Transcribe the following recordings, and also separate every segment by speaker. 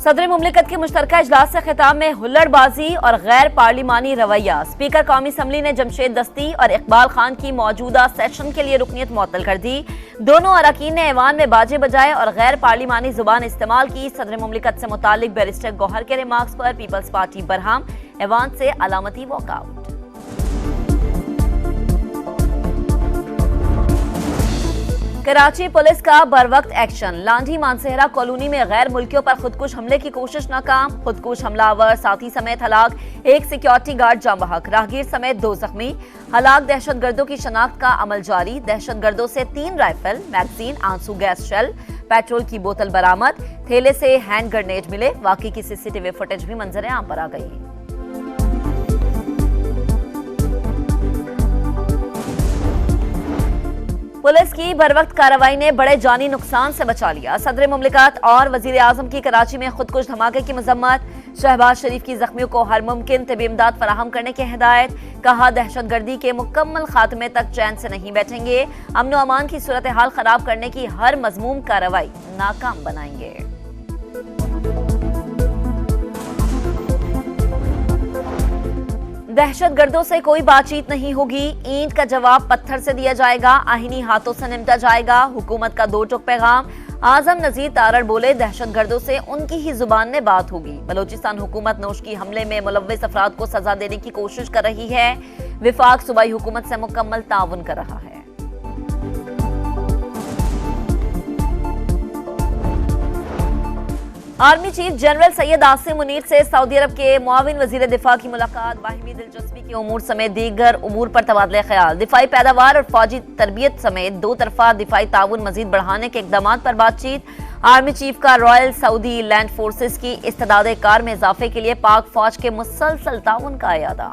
Speaker 1: सदर मुमलिकत के मुश्तरका इजलास से खिताब में हुल्लड़बाजी और गैर पार्लिमानी रवैया। स्पीकर कौमी असम्बली ने जमशेद दस्ती और इकबाल खान की मौजूदा सेशन के लिए रुकनीत मुअत्तल कर दी। दोनों अरकान ने ऐवान में बाजे बजाए और गैर पार्लिमानी जुबान इस्तेमाल की। सदर मुमलिकत से मुतालिक बैरिस्टर गौहर के रिमार्क्स पर पीपल्स पार्टी बरहम, ऐवान से अलामती वॉकआउट। कराची पुलिस का बरवक्त एक्शन। लांढी मानसेहरा कॉलोनी में गैर मुल्कियों पर खुदकुश हमले की कोशिश नाकाम। खुदकुश हमलावर साथी समेत हलाक, एक सिक्योरिटी गार्ड जाम बहक, राहगीर समेत 2 जख्मी। हलाक दहशतगर्दों की शनाख्त का अमल जारी। दहशतगर्दों से 3 राइफल, मैगजीन, आंसू गैस शेल, पेट्रोल की बोतल बरामद। थैले से हैंड ग्रेनेड मिले। वाकई की सीसीटीवी फुटेज भी मंजर आम पर आ गई। पुलिस की बरवक्त कार्रवाई ने बड़े जानी नुकसान से बचा लिया। सदर मुमलिकत और वजीर आजम की कराची में खुदकुश धमाके की मजम्मत। शहबाज शरीफ की जख्मियों को हर मुमकिन तिबी इमदाद फराहम करने की हिदायत। कहा, दहशतगर्दी के मुकम्मल खात्मे तक चैन से नहीं बैठेंगे। अमन व अमान की सूरत हाल खराब करने की हर मजमूम कार्रवाई नाकाम बनाएंगे। दहशतगर्दों से कोई बातचीत नहीं होगी। ईंट का जवाब पत्थर से दिया जाएगा। आहिनी हाथों से निपटा जाएगा। हुकूमत का 2 टुक पैगाम। आजम नजीर तारड़ बोले, दहशतगर्दों से उनकी ही जुबान में बात होगी। बलोचिस्तान हुकूमत नौशकी हमले में मुलव्विस अफराद को सजा देने की कोशिश कर रही है। विफाक सूबाई हुकूमत से मुकम्मल ताउन कर रहा है। Army chief general Syed Asim Munir से सऊदी अरब के मुआविन वजीर दिफा की मुलाकात। बाहिमी दिलचस्पी के उमूर समेत दीगर उमूर पर तबादले ख्याल। दिफाई पैदावार और फौजी तरबियत समेत 2 तरफा दिफाई ताउन मजीद बढ़ाने के इकदाम पर बातचीत। आर्मी चीफ का रॉयल सऊदी लैंड फोर्सेस की इस्तेदाद कार में इजाफे के लिए पाक फौज के मुसलसल ताउन का इरादा।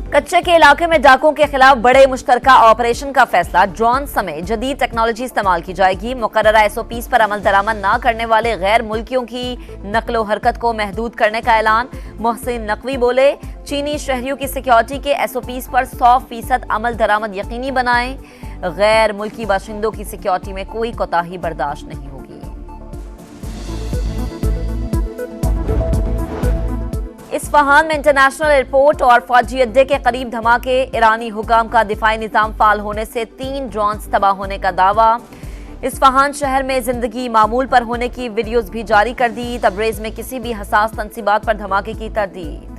Speaker 1: कच्चे के इलाके में डाकों के खिलाफ बड़े मुश्तरका ऑपरेशन का फैसला। ड्रोन समेत जदीद टेक्नोलॉजी इस्तेमाल की जाएगी। मुकर्ररा SOPs पर अमल दरामद न करने वाले गैर मुल्कियों की नकलो हरकत को महदूद करने का ऐलान। मोहसिन नकवी बोले, चीनी शहरियों की सिक्योरिटी के SOPs पर 100% अमल दरामद यकीनी बनाएं। गैर मुल्की बाशिंदों की सिक्योरिटी में कोई कोताही बर्दाश्त नहीं होगी। इस्फहान में इंटरनेशनल एयरपोर्ट और फौजी अड्डे के करीब धमाके। ईरानी हुकाम का दिफाई निजाम फाल होने से 3 ड्रोन्स तबाह होने का दावा। इस्फहान शहर में जिंदगी मामूल पर होने की वीडियोस भी जारी कर दी। तबरेज में किसी भी हसास तंसीबात पर धमाके की तरदीद।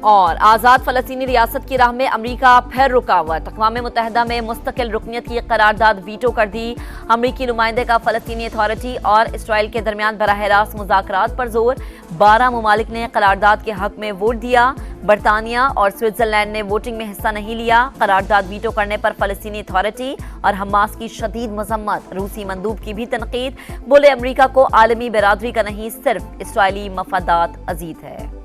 Speaker 1: और आज़ाद फ़लस्तीनी रियासत की राह में अमरीका फिर रुकावट। अक़वाम मुत्तहिदा में मुस्तकिल रुकनियत की करारदाद वीटो कर दी। अमरीकी नुमाइंदे का फ़लस्तीनी अथॉरिटी और इसराइल के दरमियान बराह रास्त मुज़ाकरात पर जोर। 12 ममालिक ने करारदाद के हक में वोट दिया। बरतानिया और स्विट्जरलैंड ने वोटिंग में हिस्सा नहीं लिया। करारदाद वीटो करने पर फ़लस्तीनी अथॉरिटी और हमास की शदीद मजम्मत। रूसी मंदूब की भी तनकीद। बोले, अमरीका को आलमी बिरादरी का नहीं, सिर्फ इसराइली मफादात अजीज है।